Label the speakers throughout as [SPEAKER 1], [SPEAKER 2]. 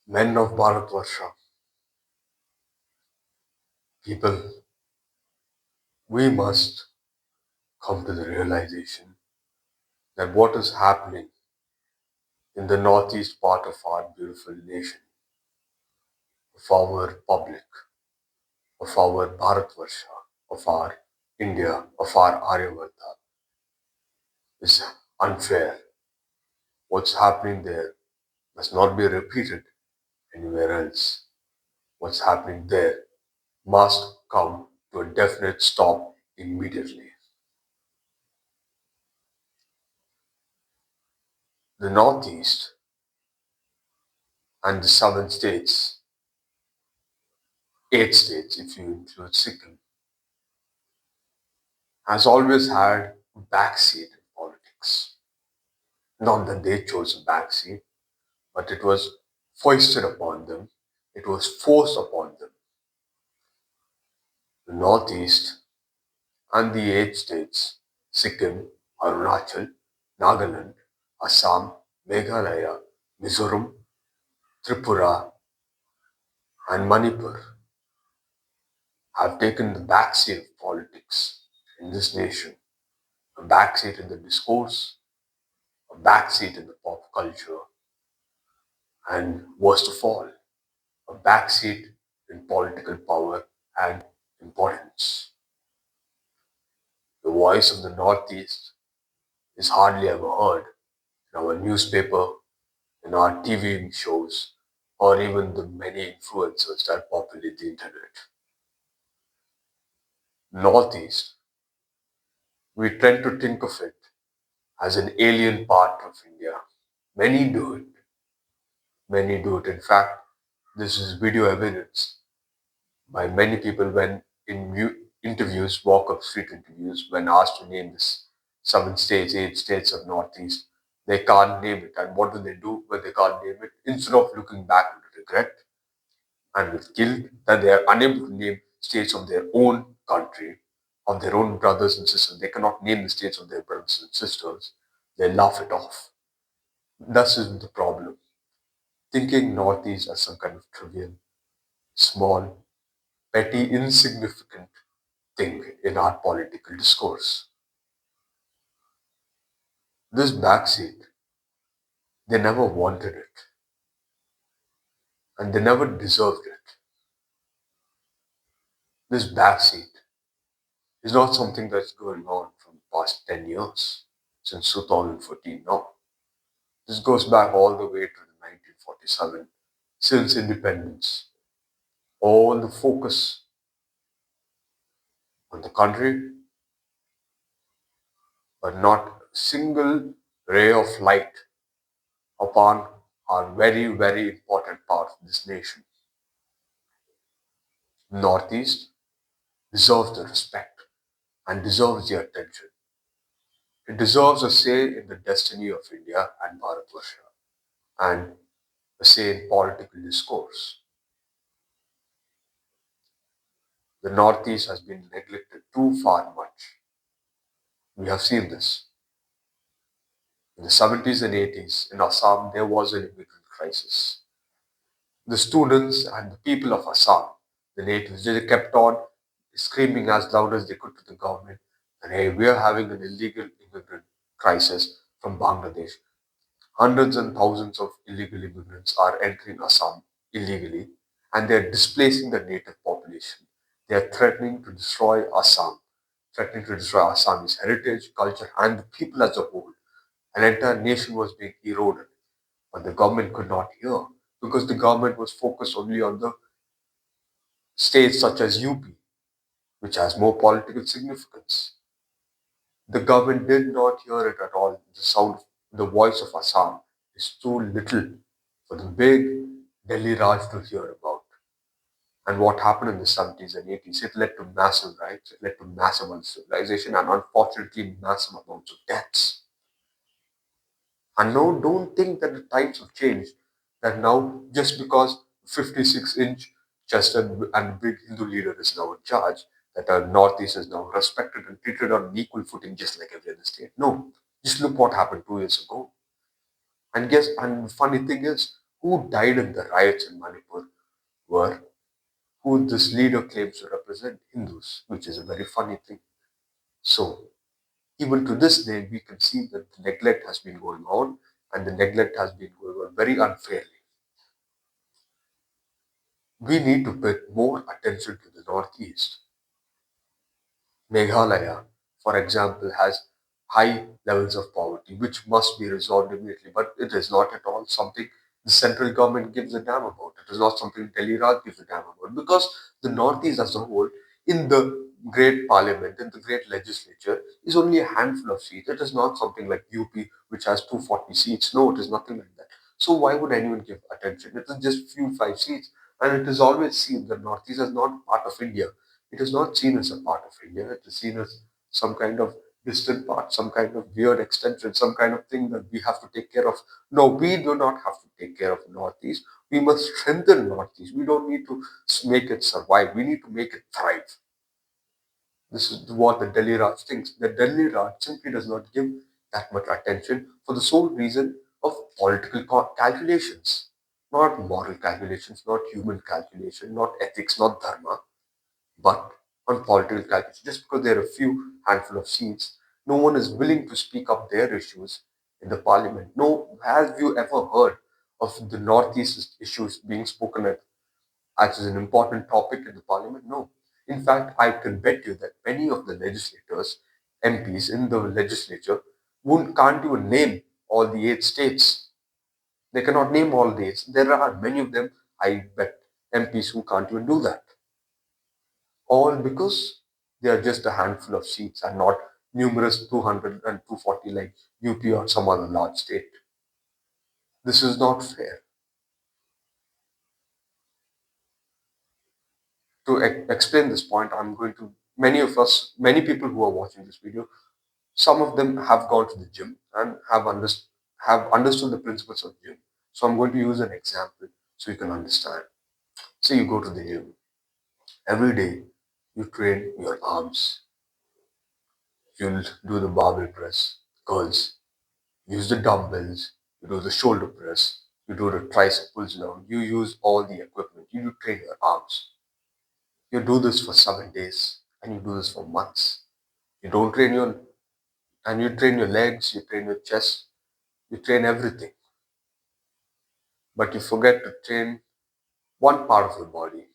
[SPEAKER 1] Men of Bharatvarsha, people, we must come to the realization that what is happening in the northeast part of our beautiful nation, of our republic, of our Bharatvarsha, of our India, of our Aryavata is unfair. What's happening there must not be repeated anywhere else. What's happening there must come to a definite stop immediately. The Northeast and the southern states, 8 states if you include Sikkim, has always had a backseat in politics. Not that they chose a backseat, but it was foisted upon them, it was forced upon them. The Northeast and the 8 states, Sikkim, Arunachal, Nagaland, Assam, Meghalaya, Mizoram, Tripura, and Manipur, have taken the backseat of politics in this nation, a backseat in the discourse, a backseat in the pop culture, and worst of all, a backseat in political power and importance. The voice of the Northeast is hardly ever heard in our newspaper, in our TV shows, or even the many influencers that populate the internet. Northeast, we tend to think of it as an alien part of India. Many do it. Many do it. In fact, this is video evidence by many people when in interviews, walk-up street interviews, when asked to name this 7 states, 8 states of Northeast, they can't name it. And what do when they can't name it? Instead of looking back with regret and with guilt that they are unable to name states of their own country, of their own brothers and sisters, they cannot name the states of their brothers and sisters, they laugh it off. Thus is the problem. Thinking Northeast as some kind of trivial, small, petty, insignificant thing in our political discourse. This backseat, they never wanted it and they never deserved it. This backseat is not something that's going on from the past 10 years, since 2014 now. This goes back all the way to the 1947, since independence. All the focus on the country, but not a single ray of light upon our very, very important part of this nation. Northeast deserves the respect and deserves the attention. It deserves a say in the destiny of India and Bharatvarsha and a say in political discourse. The Northeast has been neglected too far much. We have seen this. In the 70s and 80s in Assam, there was an immigrant crisis. The students and the people of Assam, the natives, they kept on screaming as loud as they could to the government that, hey, we are having an illegal immigrant crisis from Bangladesh. Hundreds and thousands of illegal immigrants are entering Assam illegally and they are displacing the native population. They are threatening to destroy Assam, threatening to destroy Assamese heritage, culture, and the people as a whole. An entire nation was being eroded, but the government could not hear because the government was focused only on the states such as UP, which has more political significance. The government did not hear it at all. The voice of Assam is too little for the big Delhi Raj to hear about. And what happened in the 70s and 80s, it led to massive riots, it led to massive uncivilization, and unfortunately, massive amounts of deaths. And now, don't think that the times have changed, that now, just because 56-inch chested and big Hindu leader is now in charge, that our Northeast is now respected and treated on an equal footing just like every other state. No, just look what happened 2 years ago. And guess, and the funny thing is, who died in the riots in Manipur were who this leader claims to represent Hindus, which is a very funny thing. So, even to this day, we can see that the neglect has been going on, and the neglect has been going on very unfairly. We need to pay more attention to the Northeast. Meghalaya, for example, has high levels of poverty, which must be resolved immediately, but it is not at all something the central government gives a damn about. It is not something Delhi Raj gives a damn about because the Northeast as a whole, in the great parliament, in the great legislature, is only a handful of seats. It is not something like UP, which has 240 seats. No, it is nothing like that. So why would anyone give attention? It is just few five seats, and it is always seen the Northeast as not part of India. It is not seen as a part of India. It is seen as some kind of distant part, some kind of weird extension, some kind of thing that we have to take care of. No, we do not have to take care of Northeast. We must strengthen Northeast. We don't need to make it survive. We need to make it thrive. This is what the Delhi Raj thinks. The Delhi Raj simply does not give that much attention for the sole reason of political calculations, not moral calculations, not human calculation, not ethics, not dharma, but on political calculation. Just because there are a few handful of seats, no one is willing to speak up their issues in the parliament. No, have you ever heard of the Northeast issues being spoken at as an important topic in the parliament? No. In fact, I can bet you that many of the legislators, MPs in the legislature, can't even name all the 8 states. They cannot name all the 8. There are many of them, I bet, MPs who can't even do that. All because they are just a handful of seats and not numerous 200 and 240 like UP or some other large state. This is not fair. To explain this point, I'm going to, many of us, many people who are watching this video, some of them have gone to the gym and have understood the principles of gym. So I'm going to use an example so you can understand. Say you go to the gym. Every day you train your arms. You'll do the barbell press, curls, use the dumbbells, you do the shoulder press, you do the tricep pulls down, you use all the equipment, you train your arms. You do this for 7 days and you do this for months. You don't train your and you train your legs, you train your chest, you train everything. But you forget to train one part of the body,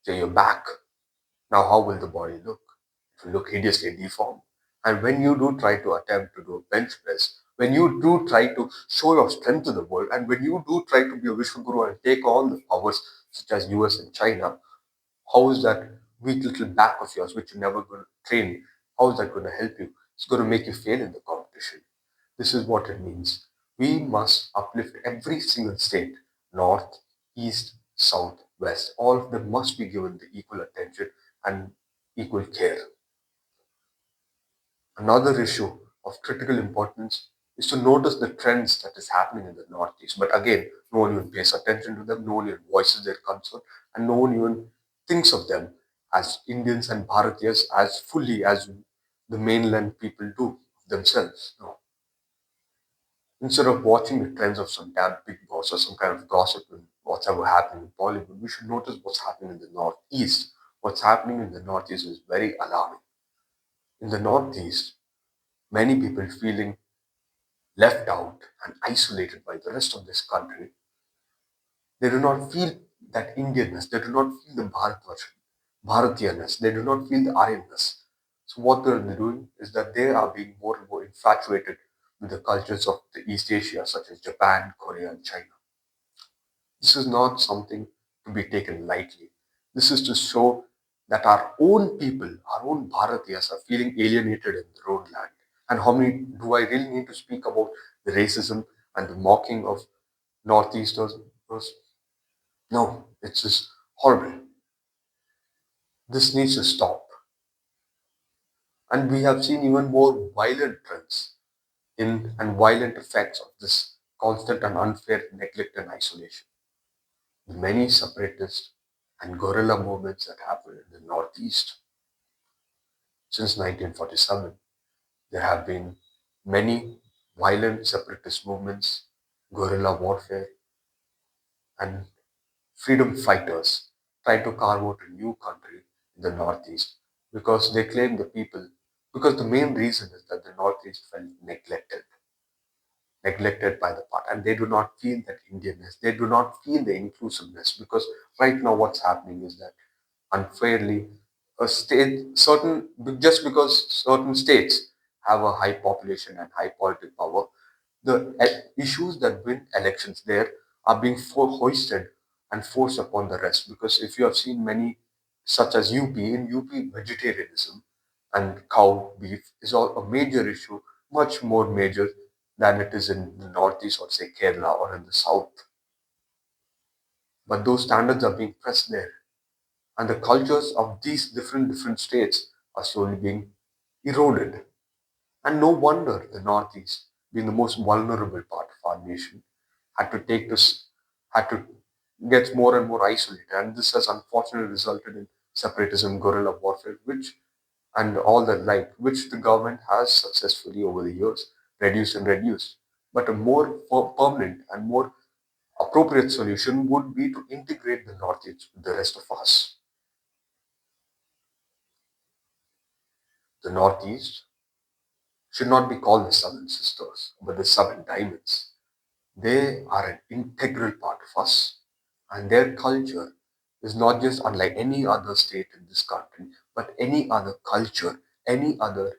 [SPEAKER 1] say your back. Now how will the body look? It will look hideously deformed. And when you do try to attempt to do a bench press, when you do try to show your strength to the world, and when you do try to be a Vishwaguru and take on the powers such as US and China, how is that weak little back of yours, which you're never going to train, how is that going to help you? It's going to make you fail in the competition. This is what it means. We must uplift every single state, north, east, south, west. All of them must be given the equal attention and equal care. Another issue of critical importance is to notice the trends that is happening in the Northeast. But again, no one even pays attention to them, no one even voices their concern, and no one even thinks of them as Indians and Bharatiyas as fully as the mainland people do themselves. No. Instead of watching the trends of some damn big boss or some kind of gossip and what's ever happening in Bollywood, we should notice what's happening in the Northeast. What's happening in the Northeast is very alarming. In the Northeast, many people feeling left out and isolated by the rest of this country. They do not feel that Indianness. They do not feel the Bharatiyaness. They do not feel the Aryanness. So what they're doing is that they are being more and more infatuated with the cultures of the East Asia, such as Japan, Korea, and China. This is not something to be taken lightly. This is to show that our own people, our own Bharatiyas, are feeling alienated in their own land. And how many do I really need to speak about the racism and the mocking of Northeasters? No, it's just horrible. This needs to stop. And we have seen even more violent trends in and violent effects of this constant and unfair neglect and isolation. The many separatist and guerrilla movements that happened in the Northeast since 1947. There have been many violent separatist movements, guerrilla warfare, and freedom fighters tried to carve out a new country in the Northeast because they claim the people, because the main reason is that the Northeast felt neglected by the part, and they do not feel that Indianness, they do not feel the inclusiveness, because right now what's happening is that unfairly a state certain just because certain states have a high population and high political power, the issues that win elections there are being hoisted and forced upon the rest. Because if you have seen many, such as in UP, vegetarianism and cow beef is all a major issue, much more major than it is in the Northeast or say Kerala or in the South. But those standards are being pressed there. And the cultures of these different states are slowly being eroded. And no wonder the Northeast, being the most vulnerable part of our nation, had to take this, had to get more and more isolated. And this has unfortunately resulted in separatism, guerrilla warfare, which and all the like, which the government has successfully over the years reduced and reduced. But a more permanent and more appropriate solution would be to integrate the Northeast with the rest of us. The Northeast should not be called the Seven Sisters, but the Seven Diamonds. They are an integral part of us, and their culture is not just unlike any other state in this country, but any other culture, any other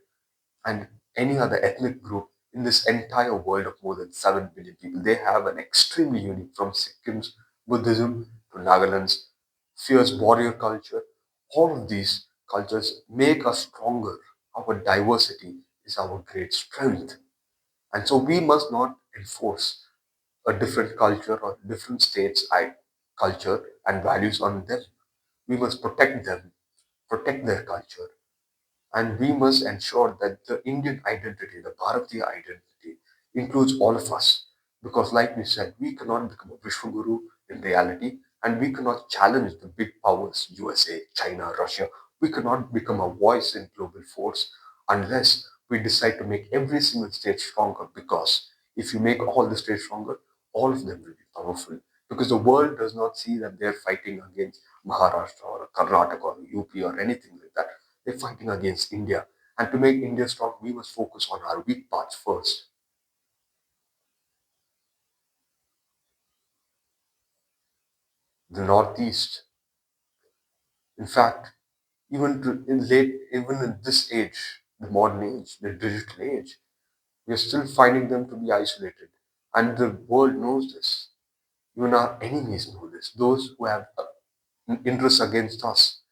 [SPEAKER 1] and any other ethnic group in this entire world of more than 7 billion people. They have an extremely unique, from Sikkim's Buddhism to Nagaland's fierce warrior culture. All of these cultures make us stronger. Our diversity is our great strength. And so we must not enforce a different culture or different states' culture and values on them. We must protect them, protect their culture, and we must ensure that the Indian identity, the Bharatiya identity, includes all of us. Because, like we said, we cannot become a Vishwaguru in reality, and we cannot challenge the big powers, USA, China, Russia. We cannot become a voice in global force unless we decide to make every single state stronger. Because if you make all the states stronger, all of them will be powerful. Because the world does not see that they're fighting against Maharashtra or Karnataka or UP or anything like that. They're fighting against India. And to make India strong, we must focus on our weak parts first. The Northeast, in fact, even in this age, the modern age, the digital age, we are still finding them to be isolated. And the world knows this. Even our enemies know this. Those who have interests against us,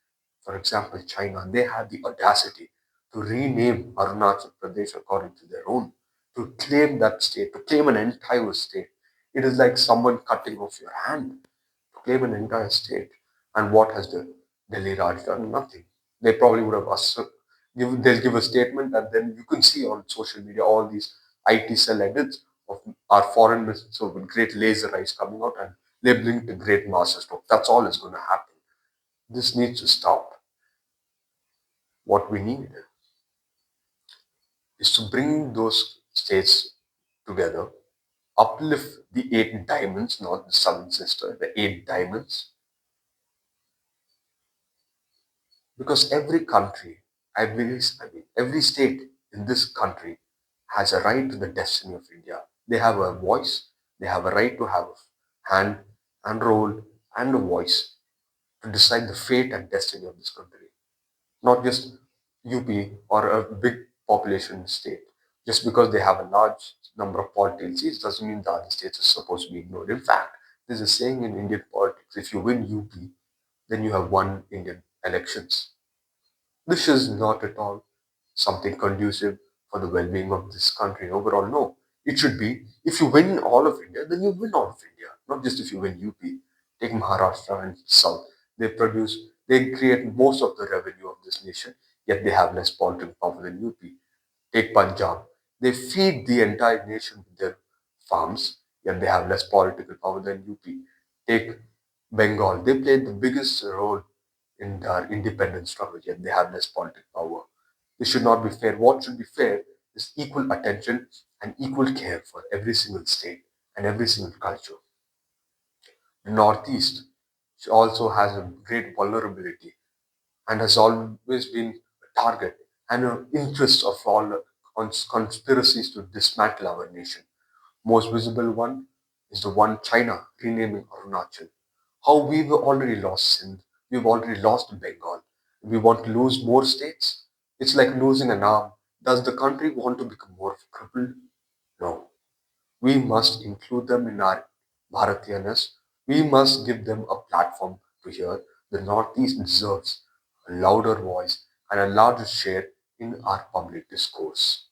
[SPEAKER 1] for example, China, they have the audacity to rename Arunachal Pradesh according to their own, to claim that state, to claim an entire state. It is like someone cutting off your hand to claim an entire state. And what has the Delhi Raj done? Nothing. They probably would have they'll give a statement, and then you can see on social media all these IT cell edits of our foreign ministers with great laser eyes coming out and labeling the great masterstroke. That's all is going to happen. This needs to stop. What we need is to bring those states together, uplift the eight diamonds, not the seven sister, the eight diamonds, because every country, every state in this country has a right to the destiny of India. They have a voice, they have a right to have a hand and role and a voice to decide the fate and destiny of this country. Not just UP or a big population state. Just because they have a large number of political seats doesn't mean the other states are supposed to be ignored. In fact, there's a saying in Indian politics: if you win UP, then you have won Indian elections. This is not at all something conducive for the well-being of this country overall. No, it should be if you win all of India, then you win all of India, not just if you win UP. Take Maharashtra and South. They create most of the revenue of this nation, yet they have less political power than UP. Take Punjab. They feed the entire nation with their farms, yet they have less political power than UP. Take Bengal. They played the biggest role in our independence struggle, yet they have less political power. This should not be fair. What should be fair is equal attention and equal care for every single state and every single culture. The Northeast also has a great vulnerability and has always been a target and an interest of all conspiracies to dismantle our nation. Most visible one is the one China renaming Arunachal. How we've already lost Sindh, we've already lost Bengal. We want to lose more states. It's like losing an arm. Does the country want to become more crippled? No. We must include them in our Bharatiyanas. We must give them a platform to hear. The Northeast deserves a louder voice and a larger share in our public discourse.